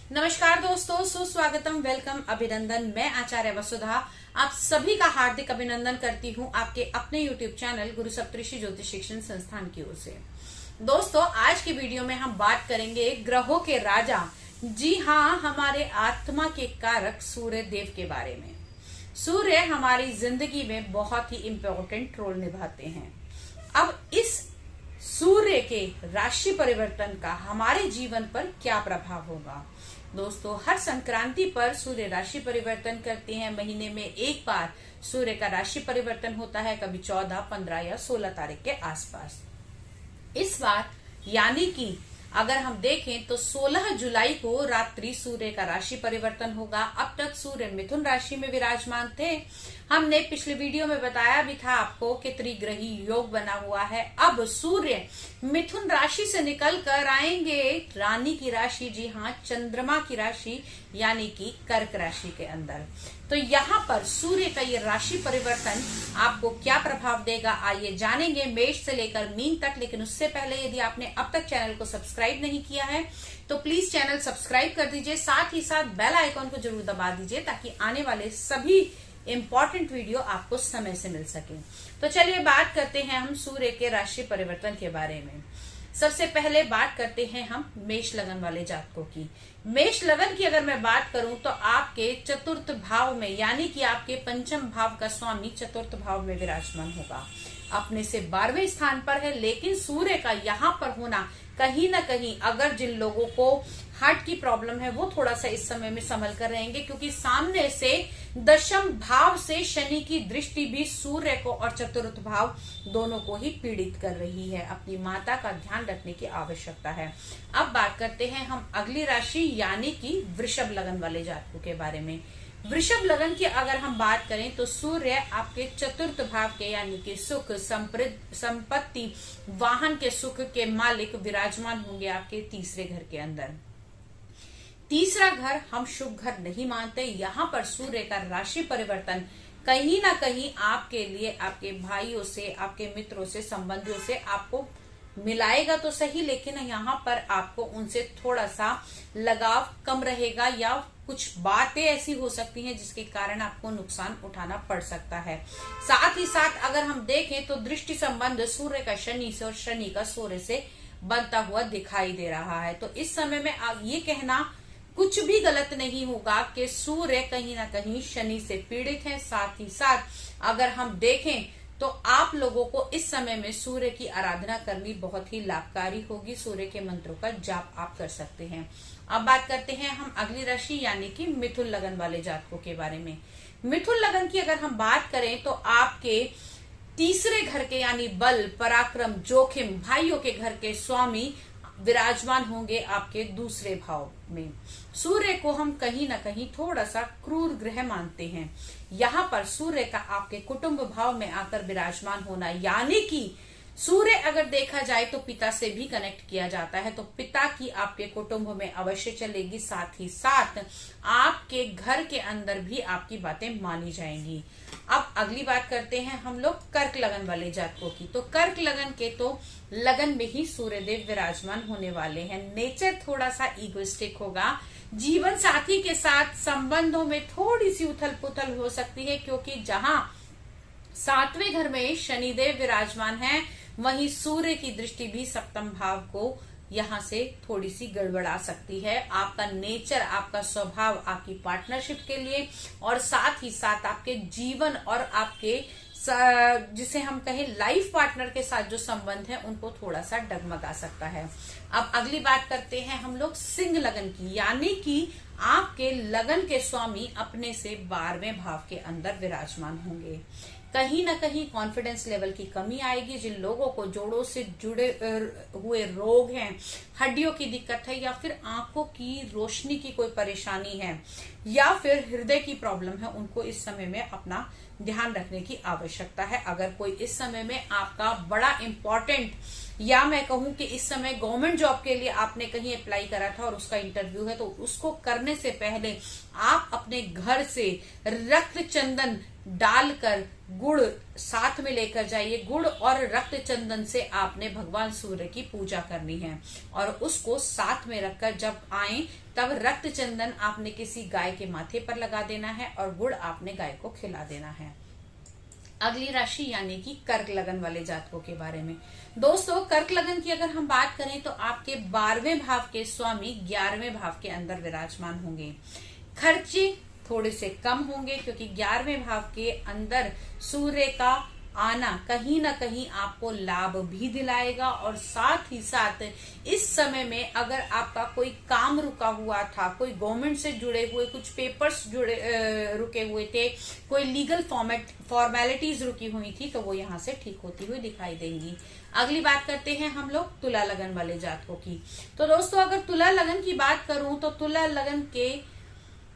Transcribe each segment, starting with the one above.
नमस्कार दोस्तों, सुस्वागतम, वेलकम, अभिनंदन। मैं आचार्य वसुधा आप सभी का हार्दिक अभिनंदन करती हूँ आपके अपने YouTube चैनल गुरु सप्तऋषि ज्योतिष शिक्षण संस्थान की ओर से। दोस्तों, आज की वीडियो में हम बात करेंगे ग्रहों के राजा, जी हाँ, हमारे आत्मा के कारक सूर्य देव के बारे में। सूर्य हमारी जिंदगी में बहुत ही इम्पोर्टेंट रोल निभाते हैं। अब इस सूर्य के राशि परिवर्तन का हमारे जीवन पर क्या प्रभाव होगा? दोस्तों, हर संक्रांति पर सूर्य राशि परिवर्तन करते हैं। महीने में एक बार सूर्य का राशि परिवर्तन होता है, कभी 14, 15 या 16 तारीख के आसपास। इस बार यानी कि अगर हम देखें तो 16 जुलाई को रात्रि सूर्य का राशि परिवर्तन होगा। अब तक सूर्य मिथुन राशि में विराजमान थे। हमने पिछले वीडियो में बताया भी था आपको कि त्रिग्रही योग बना हुआ है। अब सूर्य मिथुन राशि से निकल कर आएंगे रानी की राशि, जी हाँ, चंद्रमा की राशि यानी कि कर्क राशि के अंदर। तो यहाँ पर सूर्य का ये राशि परिवर्तन आपको क्या प्रभाव देगा, आइए जानेंगे, मेष से लेकर मीन तक। लेकिन उससे पहले यदि आपने अब तक चैनल को सब्सक्राइब नहीं किया है तो प्लीज चैनल सब्सक्राइब कर दीजिए, साथ ही साथ बेल आइकॉन को जरूर दबा दीजिए ताकि आने वाले सभी इंपॉर्टेंट वीडियो आपको समय से मिल सके। तो चलिए बात करते हैं हम सूर्य के राशि परिवर्तन के बारे में। सबसे पहले बात करते हैं हम मेष लगन वाले जातकों की। मेष लगन की अगर मैं बात करूं तो आपके चतुर्थ भाव में यानी कि आपके पंचम भाव का स्वामी चतुर्थ भाव में विराजमान होगा, अपने से 12वें स्थान पर है। लेकिन सूर्य का यहाँ पर होना कहीं ना कहीं, अगर जिन लोगों को हार्ट की प्रॉब्लम है वो थोड़ा सा इस समय में संभल कर रहेंगे, क्योंकि सामने से दशम भाव से शनि की दृष्टि भी सूर्य को और चतुर्थ भाव दोनों को ही पीड़ित कर रही है। अपनी माता का ध्यान रखने की आवश्यकता है। अब बात करते हैं हम अगली राशि यानी कि वृषभ लगन वाले जातकों के बारे में। वृषभ लगन की अगर हम बात करें तो सूर्य आपके चतुर्थ भाव के यानी कि सुख, संपत्ति, वाहन के सुख के मालिक विराजमान होंगे आपके तीसरे घर के अंदर। तीसरा घर हम शुभ घर नहीं मानते। यहाँ पर सूर्य का राशि परिवर्तन कहीं ना कहीं आपके लिए आपके भाइयों से, आपके मित्रों से, संबंधियों से आपको मिलाएगा तो सही, लेकिन यहाँ पर आपको उनसे थोड़ा सा लगाव कम रहेगा या कुछ बातें ऐसी हो सकती हैं जिसके कारण आपको नुकसान उठाना पड़ सकता है। साथ ही साथ अगर हम देखें तो दृष्टि संबंध सूर्य का शनि से और शनि का सूर्य से बनता हुआ दिखाई दे रहा है। तो इस समय में ये कहना कुछ भी गलत नहीं होगा कि सूर्य कहीं ना कहीं शनि से पीड़ित है। साथ ही साथ अगर हम देखें तो आप लोगों को इस समय में सूर्य की आराधना करनी बहुत ही लाभकारी होगी। सूर्य के मंत्रों का जाप आप कर सकते हैं। अब बात करते हैं हम अगली राशि यानी कि मिथुन लगन वाले जातकों के बारे में। मिथुन लगन की अगर हम बात करें तो आपके तीसरे घर के यानी बल, पराक्रम, जोखिम, भाइयों के घर के स्वामी विराजमान होंगे आपके दूसरे भाव में। सूर्य को हम कहीं ना कहीं थोड़ा सा क्रूर ग्रह मानते हैं। यहाँ पर सूर्य का आपके कुटुंब भाव में आकर विराजमान होना यानी कि सूर्य अगर देखा जाए तो पिता से भी कनेक्ट किया जाता है, तो पिता की आपके कुटुंब में अवश्य चलेगी। साथ ही साथ आपके घर के अंदर भी आपकी बातें मानी जाएंगी। अब अगली बात करते हैं हम लोग कर्क लगन वाले जातकों की। तो कर्क लगन के तो लगन में ही सूर्यदेव विराजमान होने वाले हैं। नेचर थोड़ा सा इगोइस्टिक होगा। जीवन साथी के साथ संबंधों में थोड़ी सी उथल पुथल हो सकती है, क्योंकि जहां 7वें घर में शनिदेव विराजमान है वहीं सूर्य की दृष्टि भी सप्तम भाव को यहां से थोड़ी सी गड़बड़ा सकती है। आपका नेचर, आपका स्वभाव आपकी पार्टनरशिप के लिए और साथ ही साथ आपके जीवन और आपके जिसे हम कहें लाइफ पार्टनर के साथ जो संबंध है उनको थोड़ा सा डगमगा सकता है। अब अगली बात करते हैं हम लोग सिंह लगन की, यानी कि आपके लगन के स्वामी अपने से 12वें भाव के अंदर विराजमान होंगे। कहीं ना कहीं कॉन्फिडेंस लेवल की कमी आएगी। जिन लोगों को जोड़ों से जुड़े हुए रोग हैं, हड्डियों की दिक्कत है, या फिर आंखों की रोशनी की कोई परेशानी है, या फिर हृदय की प्रॉब्लम है, उनको इस समय में अपना ध्यान रखने की आवश्यकता है। अगर कोई इस समय में आपका बड़ा इम्पोर्टेंट या मैं कहूं कि इस समय गवर्नमेंट जॉब के लिए आपने कहीं अप्लाई करा था और उसका इंटरव्यू है, तो उसको करने से पहले आप अपने घर से रक्त चंदन डालकर गुड़ साथ में लेकर जाइए। गुड़ और रक्त चंदन से आपने भगवान सूर्य की पूजा करनी है और उसको साथ में रखकर जब आए तब रक्त चंदन आपने किसी गाय के माथे पर लगा देना है और गुड़ आपने गाय को खिला देना है। अगली राशि यानी कि कर्क लगन वाले जातकों के बारे में। दोस्तों, कर्क लगन की अगर हम बात करें तो आपके 12वें भाव के स्वामी 11वें भाव के अंदर विराजमान होंगे। खर्चे थोड़े से कम होंगे क्योंकि 11वें भाव के अंदर सूर्य का आना कहीं ना कहीं आपको लाभ भी दिलाएगा और साथ ही साथ इस समय में अगर आपका कोई काम रुका हुआ था, कोई गवर्नमेंट से जुड़े हुए कुछ पेपर्स रुके हुए थे, कोई लीगल फॉर्मेलिटीज रुकी हुई थी, तो वो यहाँ से ठीक होती हुई दिखाई देंगी। अगली बात करते हैं हम लोग तुला लगन वाले जातकों की। तो दोस्तों, अगर तुला लगन की बात करूं तो तुला लगन के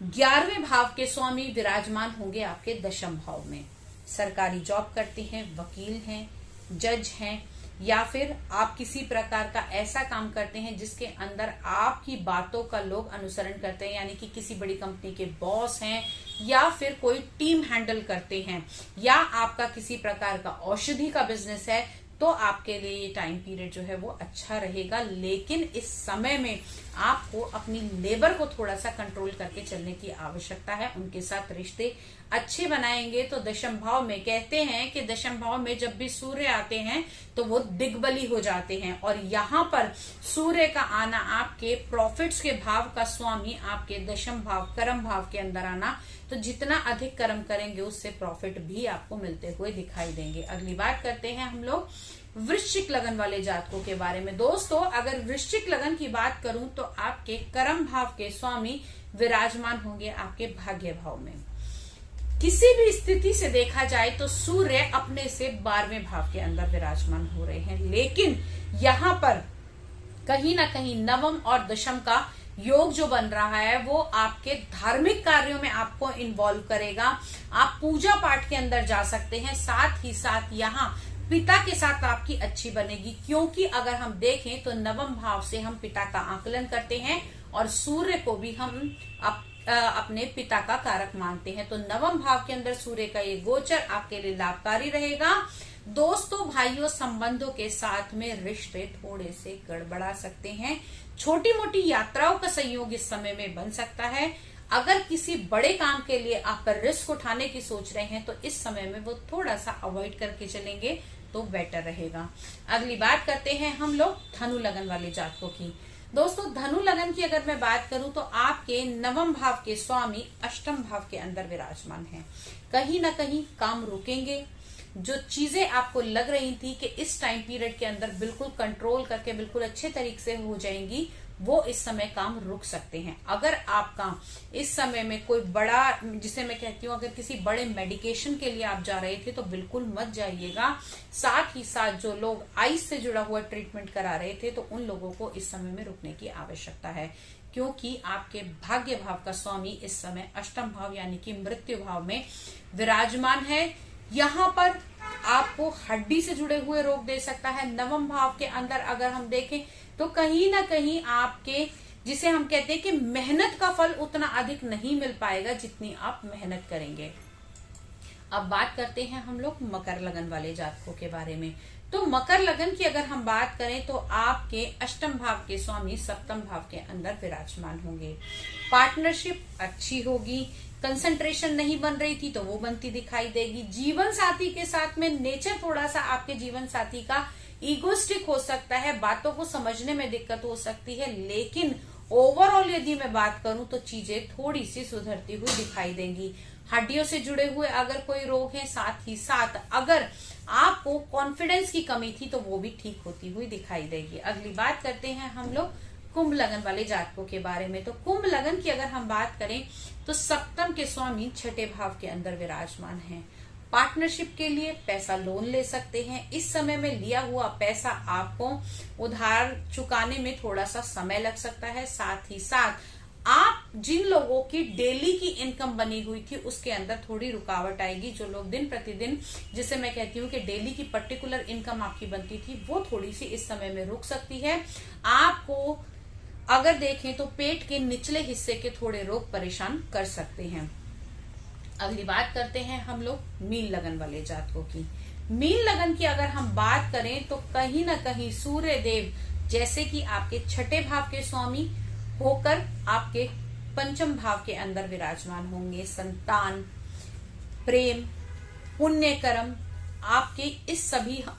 11वें भाव के स्वामी विराजमान होंगे आपके 10म भाव में। सरकारी जॉब करते हैं, वकील हैं, जज हैं, या फिर आप किसी प्रकार का ऐसा काम करते हैं जिसके अंदर आपकी बातों का लोग अनुसरण करते हैं, यानी कि किसी बड़ी कंपनी के बॉस हैं या फिर कोई टीम हैंडल करते हैं, या आपका किसी प्रकार का औषधि का बिजनेस है, तो आपके लिए ये टाइम पीरियड जो है वो अच्छा रहेगा। लेकिन इस समय में आपको अपनी लेबर को थोड़ा सा कंट्रोल करके चलने की आवश्यकता है। उनके साथ रिश्ते अच्छे बनाएंगे तो 10म भाव में कहते हैं कि 10म भाव में जब भी सूर्य आते हैं तो वो दिग्बली हो जाते हैं, और यहाँ पर सूर्य का आना, आपके प्रॉफिट्स के भाव का स्वामी आपके 10म भाव कर्म भाव के अंदर आना, तो जितना अधिक कर्म करेंगे उससे प्रॉफिट भी आपको मिलते हुए दिखाई देंगे। अगली बात करते हैं हम लोग वृश्चिक लगन वाले जातकों के बारे में। दोस्तों, अगर वृश्चिक लगन की बात करूं तो आपके कर्म भाव के स्वामी विराजमान होंगे आपके भाग्य भाव में। किसी भी स्थिति से देखा जाए तो सूर्य अपने से 12वें भाव के अंदर विराजमान हो रहे हैं, लेकिन यहाँ पर कहीं ना कहीं 9म और 10म का योग जो बन रहा है वो आपके धार्मिक कार्यों में आपको इन्वॉल्व करेगा। आप पूजा पाठ के अंदर जा सकते हैं, साथ ही साथ यहाँ पिता के साथ आपकी अच्छी बनेगी, क्योंकि अगर हम देखें तो 9म भाव से हम पिता का आकलन करते हैं और सूर्य को भी हम अपने पिता का कारक मानते हैं। तो 9म भाव के अंदर सूर्य का ये गोचर आपके लिए लाभकारी रहेगा। दोस्तों, भाइयों, संबंधों के साथ में रिश्ते थोड़े से गड़बड़ा सकते हैं। छोटी मोटी यात्राओं का संयोग इस समय में बन सकता है। अगर किसी बड़े काम के लिए आप रिस्क उठाने की सोच रहे हैं तो इस समय में वो थोड़ा सा अवॉइड करके चलेंगे तो बेटर रहेगा। अगली बात करते हैं हम लोग धनु लगन वाले जातकों की। दोस्तों, धनु लगन की अगर मैं बात करूं तो आपके 9म भाव के स्वामी 8म भाव के अंदर विराजमान हैं। कहीं ना कहीं काम रुकेंगे। जो चीजें आपको लग रही थी कि इस टाइम पीरियड के अंदर बिल्कुल कंट्रोल करके बिल्कुल अच्छे तरीके से हो जाएंगी, वो इस समय काम रुक सकते हैं। अगर आपका इस समय में कोई बड़ा, जिसे मैं कहती हूँ, अगर किसी बड़े मेडिकेशन के लिए आप जा रहे थे तो बिल्कुल मत जाइएगा। साथ ही साथ जो लोग आइस से जुड़ा हुआ ट्रीटमेंट करा रहे थे तो उन लोगों को इस समय में रुकने की आवश्यकता है, क्योंकि आपके भाग्य भाव का स्वामी इस समय 8म भाव यानी कि मृत्यु भाव में विराजमान है। यहाँ पर आपको हड्डी से जुड़े हुए रोग दे सकता है। 9म भाव के अंदर अगर हम देखें तो कहीं ना कहीं आपके, जिसे हम कहते हैं कि मेहनत का फल उतना अधिक नहीं मिल पाएगा जितनी आप मेहनत करेंगे। अब बात करते हैं हम लोग मकर लगन वाले जातकों के बारे में। तो मकर लगन की अगर हम बात करें तो आपके 8म भाव के स्वामी 7म भाव के अंदर विराजमान होंगे। पार्टनरशिप अच्छी होगी। कंसंट्रेशन नहीं बन रही थी तो वो बनती दिखाई देगी। जीवन साथी के साथ में नेचर थोड़ा सा आपके जीवन साथी का ईगोस्टिक हो सकता है, बातों को समझने में दिक्कत हो सकती है, लेकिन ओवरऑल यदि मैं बात करूं तो चीजें थोड़ी सी सुधरती हुई दिखाई देंगी। हड्डियों से जुड़े हुए अगर कोई रोग है, साथ ही साथ अगर आपको कॉन्फिडेंस की कमी थी तो वो भी ठीक होती हुई दिखाई देगी। अगली बात करते हैं हम लोग कुंभ लगन वाले जातकों के बारे में। तो कुंभ लगन की अगर हम बात करें तो 7म के स्वामी 6ठे भाव के अंदर विराजमान हैं। पार्टनरशिप के लिए पैसा लोन ले सकते हैं। इस समय में लिया हुआ पैसा आपको उधार चुकाने में थोड़ा सा समय लग सकता है। साथ ही साथ आप जिन लोगों की डेली की इनकम बनी हुई थी उसके अंदर थोड़ी रुकावट आएगी। जो लोग दिन प्रतिदिन, जिसे मैं कहती हूँ कि डेली की पर्टिकुलर इनकम आपकी बनती थी, वो थोड़ी सी इस समय में रुक सकती है। आपको अगर देखें तो पेट के निचले हिस्से के थोड़े रोग परेशान कर सकते हैं। अगली बात करते हैं हम लोग मीन लगन वाले जातकों की। मीन लगन की अगर हम बात करें तो कहीं ना कहीं सूर्य देव जैसे कि आपके छठे भाव के स्वामी होकर आपके पंचम भाव के अंदर विराजमान होंगे। संतान, प्रेम, पुण्य कर्म, आपके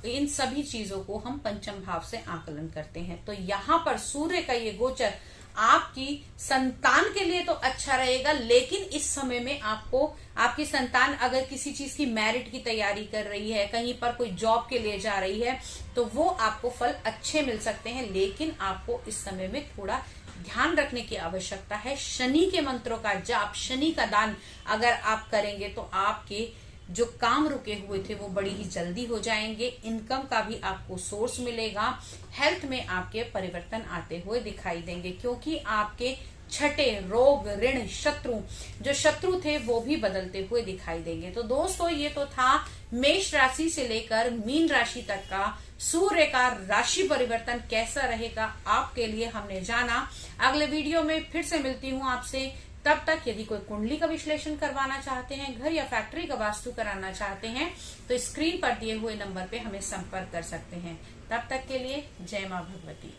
इन सभी चीजों को हम पंचम भाव से आकलन करते हैं। तो यहाँ पर सूर्य का ये गोचर आपकी संतान के लिए तो अच्छा रहेगा, लेकिन इस समय में आपको आपकी संतान अगर किसी चीज की मैरिट की तैयारी कर रही है, कहीं पर कोई जॉब के लिए जा रही है, तो वो आपको फल अच्छे मिल सकते हैं। लेकिन आपको इस समय में थोड़ा ध्यान रखने की आवश्यकता है। शनि के मंत्रों का जाप, शनि का दान अगर आप करेंगे तो आपके जो काम रुके हुए थे वो बड़ी ही जल्दी हो जाएंगे। इनकम का भी आपको सोर्स मिलेगा। हेल्थ में आपके परिवर्तन आते हुए दिखाई देंगे, क्योंकि आपके छठे रोग, ऋण, जो शत्रु थे वो भी बदलते हुए दिखाई देंगे। तो दोस्तों, ये तो था मेष राशि से लेकर मीन राशि तक का सूर्य का राशि परिवर्तन कैसा रहेगा आपके लिए हमने जाना। अगले वीडियो में फिर से मिलती हूँ आपसे। तब तक यदि कोई कुंडली का विश्लेषण करवाना चाहते हैं, घर या फैक्ट्री का वास्तु कराना चाहते हैं, तो स्क्रीन पर दिए हुए नंबर पे हमें संपर्क कर सकते हैं। तब तक के लिए जय मां भगवती।